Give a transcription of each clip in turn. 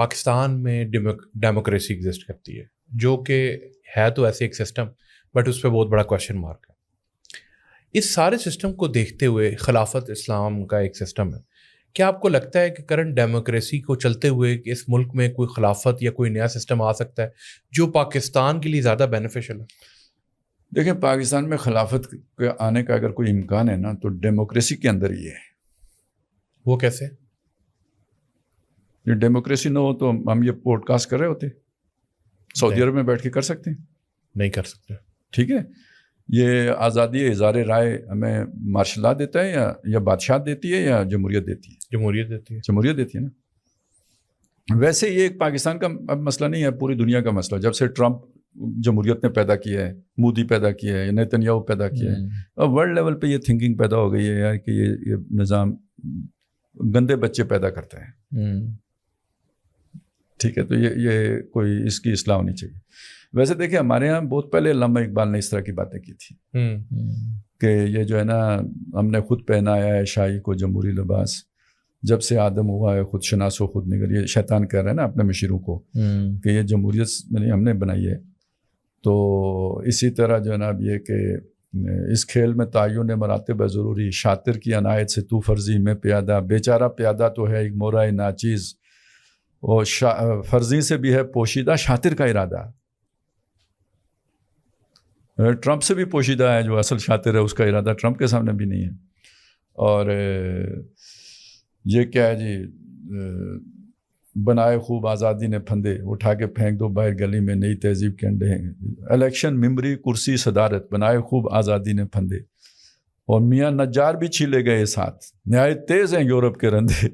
پاکستان میں democracy exist کرتی ہے، جو کہ ہے تو ایسے ایک سسٹم، بٹ اس پہ بہت بڑا کویشچن مارک ہے۔ اس سارے سسٹم کو دیکھتے ہوئے خلافت اسلام کا ایک سسٹم ہے، کیا آپ کو لگتا ہے کہ کرنٹ ڈیموکریسی کو چلتے ہوئے کہ اس ملک میں کوئی خلافت یا کوئی نیا سسٹم آ سکتا ہے جو پاکستان کے لیے زیادہ بینیفیشل ہے؟ دیکھیں، پاکستان میں خلافت کے آنے کا اگر کوئی امکان ہے نا تو ڈیموکریسی کے اندر ہی ہے۔ وہ کیسے؟ یہ ڈیموکریسی نہ ہو تو ہم یہ پوڈ کاسٹ کر رہے ہوتے، سعودی عرب میں بیٹھ کے کر سکتے ہیں؟ نہیں کر سکتے۔ ٹھیک ہے، یہ آزادی اظہار رائے ہمیں مارشل لا دیتا ہے یا بادشاہت دیتی ہے یا جمہوریت دیتی ہے؟ جمہوریت دیتی ہے۔ جمہوریت دیتی ہے نا۔ ویسے یہ ایک پاکستان کا مسئلہ نہیں ہے، پوری دنیا کا مسئلہ۔ جب سے ٹرمپ جمہوریت نے پیدا کیا ہے، مودی پیدا کیا ہے، نیتنیاہو پیدا کیا ہے، اور ورلڈ لیول پہ یہ تھنکنگ پیدا ہو گئی ہے یار کہ یہ نظام گندے بچے پیدا کرتا ہے۔ ٹھیک ہے، تو یہ کوئی اس کی اصلاح ہونی چاہیے۔ ویسے دیکھیں، ہمارے ہاں بہت پہلے علامہ اقبال نے اس طرح کی باتیں کی تھی کہ یہ جو ہے نا، ہم نے خود پہنایا ہے شاہی کو جمہوری لباس، جب سے آدم ہوا ہے خود شناس و خود نگر۔ یہ شیطان کہہ رہے ہیں نا اپنے مشیروں کو کہ یہ جمہوریت میں ہم نے بنائی ہے۔ تو اسی طرح جناب یہ کہ اس کھیل میں تعین مراتب ہے ضروری، شاطر کی عنایت سے تو فرضی میں پیادہ، بیچارہ پیادہ تو ہے ایک مورائے ناچیز، اور فرضی سے بھی ہے پوشیدہ شاطر کا ارادہ۔ ٹرمپ سے بھی پوشیدہ ہے، جو اصل شاطر ہے اس کا ارادہ ٹرمپ کے سامنے بھی نہیں ہے۔ اور یہ کیا ہے جی، بنائے خوب آزادی نے پھندے، اٹھا کے پھینک دو باہر گلی میں نئی تہذیب کے انڈے ہیں۔ الیکشن ممبری کرسی صدارت، بنائے خوب آزادی نے پھندے، اور میاں نجار بھی چھیلے گئے ساتھ، نہایت تیز ہیں یورپ کے رندے،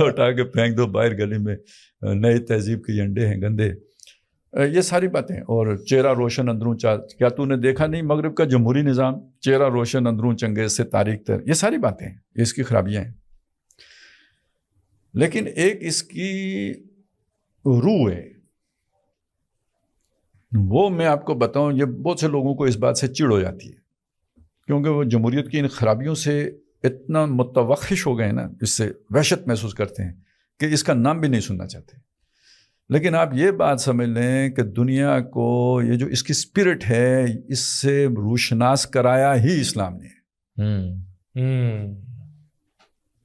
اٹھا کے پھینک دو باہر گلی میں نئی تہذیب کے انڈے ہیں گندے۔ یہ ساری باتیں، اور چہرہ روشن اندروں کیا تو نے دیکھا نہیں مغرب کا جمہوری نظام، چہرہ روشن اندروں چنگیز سے تاریخ تر، یہ ساری باتیں ہیں، اس کی خرابیاں ہیں۔ لیکن ایک اس کی روح ہے، وہ میں آپ کو بتاؤں، یہ بہت سے لوگوں کو اس بات سے چڑ ہو جاتی ہے، کیونکہ وہ جمہوریت کی ان خرابیوں سے اتنا متوحش ہو گئے نا، اس سے وحشت محسوس کرتے ہیں کہ اس کا نام بھی نہیں سننا چاہتے۔ لیکن آپ یہ بات سمجھ لیں کہ دنیا کو یہ جو اس کی اسپرٹ ہے، اس سے روشناس کرایا ہی اسلام نے۔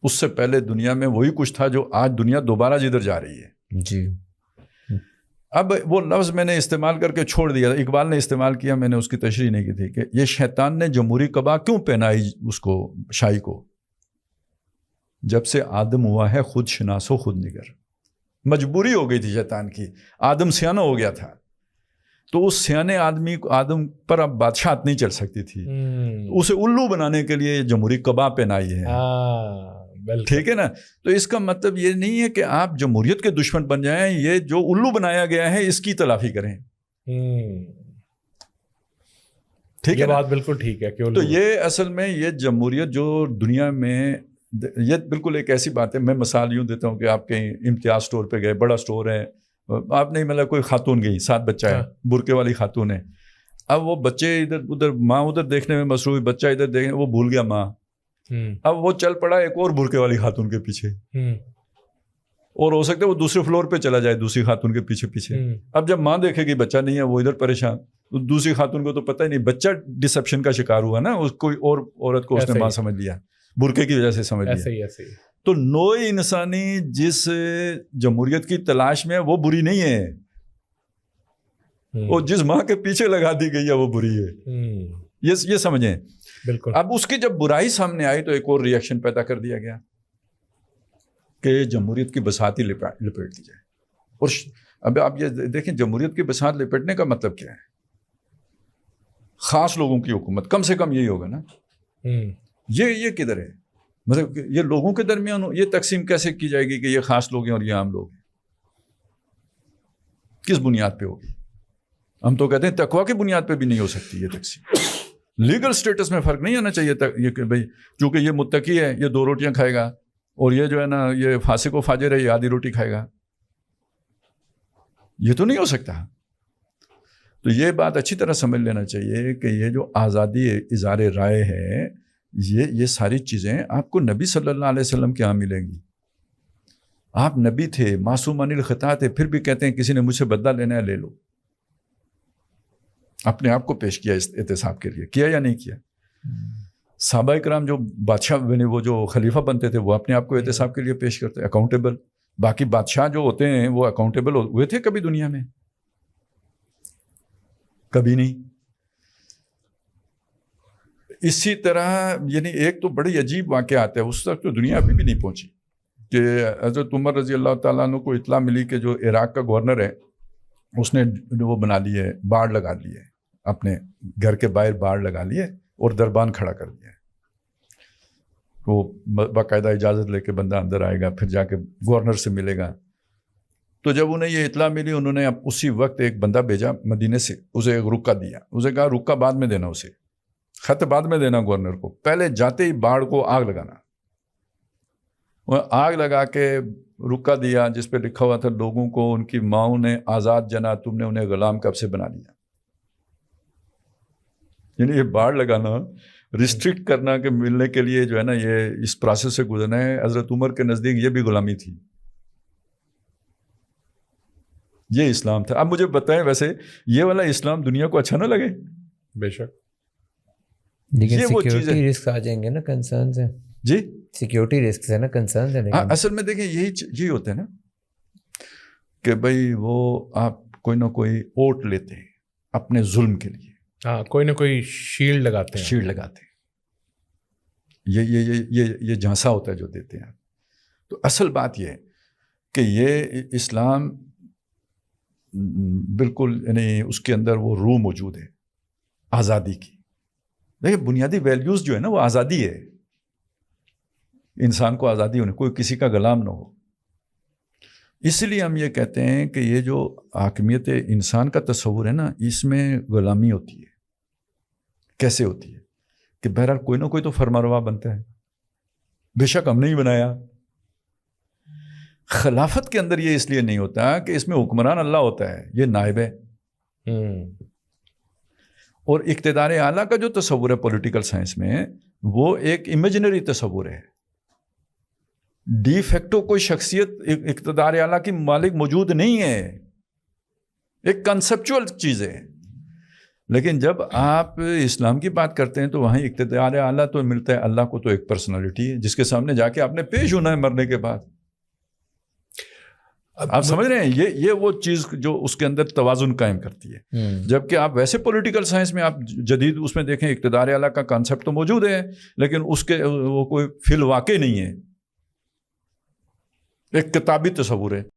اس سے پہلے دنیا میں وہی کچھ تھا جو آج دنیا دوبارہ جدھر جا رہی ہے۔ جی، اب وہ لفظ میں نے استعمال کر کے چھوڑ دیا، اقبال نے استعمال کیا، میں نے اس کی تشریح نہیں کی تھی کہ یہ شیطان نے جمہوری قبا کیوں پہنائی اس کو، شاہی کو؟ جب سے آدم ہوا ہے خود شناس و خود نگر، مجبوری ہو گئی تھی شیطان کی، آدم سیانہ ہو گیا تھا، تو اس سیانے آدمی کو، آدم پر اب بادشاہت نہیں چل سکتی تھی، اسے الو بنانے کے لیے جمہوری قبا پہنائی ہے۔ ٹھیک ہے نا؟ تو اس کا مطلب یہ نہیں ہے کہ آپ جمہوریت کے دشمن بن جائیں، یہ جو الو بنایا گیا ہے اس کی تلافی کریں۔ ٹھیک ہے، بات بالکل ٹھیک ہے۔ تو یہ اصل میں یہ جمہوریت جو دنیا میں، یہ بالکل ایک ایسی بات ہے، میں مثال یوں دیتا ہوں کہ آپ کہیں امتیاز سٹور پہ گئے، بڑا سٹور ہے، آپ نہیں، مطلب کوئی خاتون گئی، 7 بچہ ہے، برقعے والی خاتون ہے، اب وہ بچے ادھر ادھر، ماں ادھر دیکھنے میں مصروف، بچہ ادھر دیکھنے، وہ بھول گیا ماں، اب وہ چل پڑا ایک اور برقعے والی خاتون کے پیچھے، اور ہو سکتا ہے وہ دوسرے فلور پہ چلا جائے دوسری خاتون کے پیچھے پیچھے۔ اب جب ماں دیکھے گی بچہ نہیں ہے، وہ ادھر پریشان، دوسری خاتون کو تو پتہ ہی نہیں، بچہ ڈسپشن کا شکار ہوا نا، اس کوئی اور عورت کو اس نے ماں سمجھ لیا، برقعے کی وجہ سے سمجھ لیا۔ تو نوع انسانی جس جمہوریت کی تلاش میں وہ بری نہیں ہے، وہ جس ماں کے پیچھے لگا دی گئی ہے وہ بری ہے، یہ سمجھیں۔ بالکل۔ اب اس کی جب برائی سامنے آئی تو ایک اور ری ایکشن پیدا کر دیا گیا کہ جمہوریت کی بساط ہی لپیٹ دی جائے۔ اور اب آپ یہ دیکھیں، جمہوریت کی بساط لپیٹنے کا مطلب کیا ہے؟ خاص لوگوں کی حکومت، کم سے کم یہی ہوگا نا۔ یہ کدھر ہے؟ مطلب یہ لوگوں کے درمیان یہ تقسیم کیسے کی جائے گی کہ یہ خاص لوگ ہیں اور یہ عام لوگ ہیں؟ کس بنیاد پہ ہوگی؟ ہم تو کہتے ہیں تقویٰ کی بنیاد پہ بھی نہیں ہو سکتی یہ تقسیم۔ لیگل سٹیٹس میں فرق نہیں آنا چاہیے یہ کہ بھائی چونکہ یہ متقی ہے یہ 2 روٹیاں کھائے گا، اور یہ جو ہے نا یہ فاسق و فاجر ہے یہ آدھی روٹی کھائے گا، یہ تو نہیں ہو سکتا۔ تو یہ بات اچھی طرح سمجھ لینا چاہیے کہ یہ جو آزادی اظہار رائے ہے، یہ ساری چیزیں آپ کو نبی صلی اللہ علیہ وسلم کے ہاں ملیں گی۔ آپ نبی تھے، معصومان الخطا تھے، پھر بھی کہتے ہیں کسی نے مجھ سے بدلہ لینا ہے لے لو. اپنے آپ کو پیش کیا اس احتساب کے لیے، کیا یا نہیں کیا؟ صحابہ کرام جو بادشاہ بنے، وہ جو خلیفہ بنتے تھے، وہ اپنے آپ کو احتساب کے لیے پیش کرتے، اکاؤنٹیبل. باقی بادشاہ جو ہوتے ہیں وہ اکاؤنٹیبل ہوئے تھے کبھی دنیا میں؟ کبھی نہیں. اسی طرح یعنی ایک تو بڑی عجیب واقعہ آتا ہے، اس تک تو دنیا ابھی بھی نہیں پہنچی، کہ حضرت عمر رضی اللہ تعالیٰ عنہ کو اطلاع ملی کہ جو عراق کا گورنر ہے اس نے وہ بنا لی ہے، باڑ لگا لی ہے، اپنے گھر کے باہر باڑ لگا لی ہے اور دربان کھڑا کر دیا ہے. وہ باقاعدہ اجازت لے کے بندہ اندر آئے گا، پھر جا کے گورنر سے ملے گا. تو جب انہیں یہ اطلاع ملی، انہوں نے اسی وقت ایک بندہ بھیجا مدینے سے، اسے ایک رکا دیا. اسے کہا رکا بعد میں دینا، اسے خط بعد میں دینا گورنر کو، پہلے جاتے ہی باڑ کو آگ لگانا. وہ آگ لگا کے رکا دیا جس پہ لکھا ہوا تھا لوگوں کو ان کی ماؤں نے آزاد جنا، تم نے انہیں غلام کب سے بنا لیا. یعنی یہ باڑ لگانا، ریسٹرکٹ کرنا کہ ملنے کے لیے جو ہے نا یہ اس پروسیس سے گزرنا ہے. حضرت عمر کے نزدیک یہ بھی غلامی تھی. یہ اسلام تھا. اب مجھے بتائیں ویسے یہ والا اسلام دنیا کو اچھا نہ لگے؟ بے شک. لیکن یہ وہ چیز سیکیورٹی ہے. رسک آ جائیں گے نا، کنسرنز ہیں. جی سیکیورٹی رسک ہے نا، کنسرنز ہیں. ہاں اصل میں دیکھیں یہی ہوتا ہے نا کہ بھائی وہ آپ کوئی نہ کوئی اوٹ لیتے ہیں اپنے ظلم کے لیے. ہاں کوئی نہ کوئی شیلڈ لگاتے ہیں، شیلڈ لگاتے ہیں. یہ جھانسا ہوتا ہے جو دیتے ہیں. تو اصل بات یہ ہے کہ یہ اسلام بالکل یعنی اس کے اندر وہ روح موجود ہے آزادی کی. دیکھیں بنیادی ویلیوز جو ہے نا وہ آزادی ہے. انسان کو آزادی ہونے، کوئی کسی کا غلام نہ ہو. اس لیے ہم یہ کہتے ہیں کہ یہ جو حاکمیت انسان کا تصور ہے نا، اس میں غلامی ہوتی ہے. کیسے ہوتی ہے؟ کہ بہرحال کوئی نہ کوئی تو فرمانروا بنتا ہے، بے شک ہم نے ہی بنایا. خلافت کے اندر یہ اس لیے نہیں ہوتا کہ اس میں حکمران اللہ ہوتا ہے، یہ نائب ہے. اور اقتدار اعلیٰ کا جو تصور ہے پولیٹیکل سائنس میں، وہ ایک امیجنری تصور ہے. ڈی فیکٹو کوئی شخصیت اقتدار اعلیٰ کی مالک موجود نہیں ہے، ایک کنسپچول چیز ہے. لیکن جب آپ اسلام کی بات کرتے ہیں تو وہیں اقتدار اعلیٰ تو ملتا ہے اللہ کو، تو ایک پرسنالٹی ہے جس کے سامنے جا کے آپ نے پیش ہونا ہے مرنے کے بعد. آپ سمجھ رہے ہیں؟ یہ وہ چیز جو اس کے اندر توازن قائم کرتی ہے. جبکہ آپ ویسے پولیٹیکل سائنس میں آپ جدید اس میں دیکھیں اقتدار اعلیٰ کا کانسیپٹ تو موجود ہے، لیکن اس کے وہ کوئی فی الواقع نہیں ہے، ایک کتابی تصور ہے.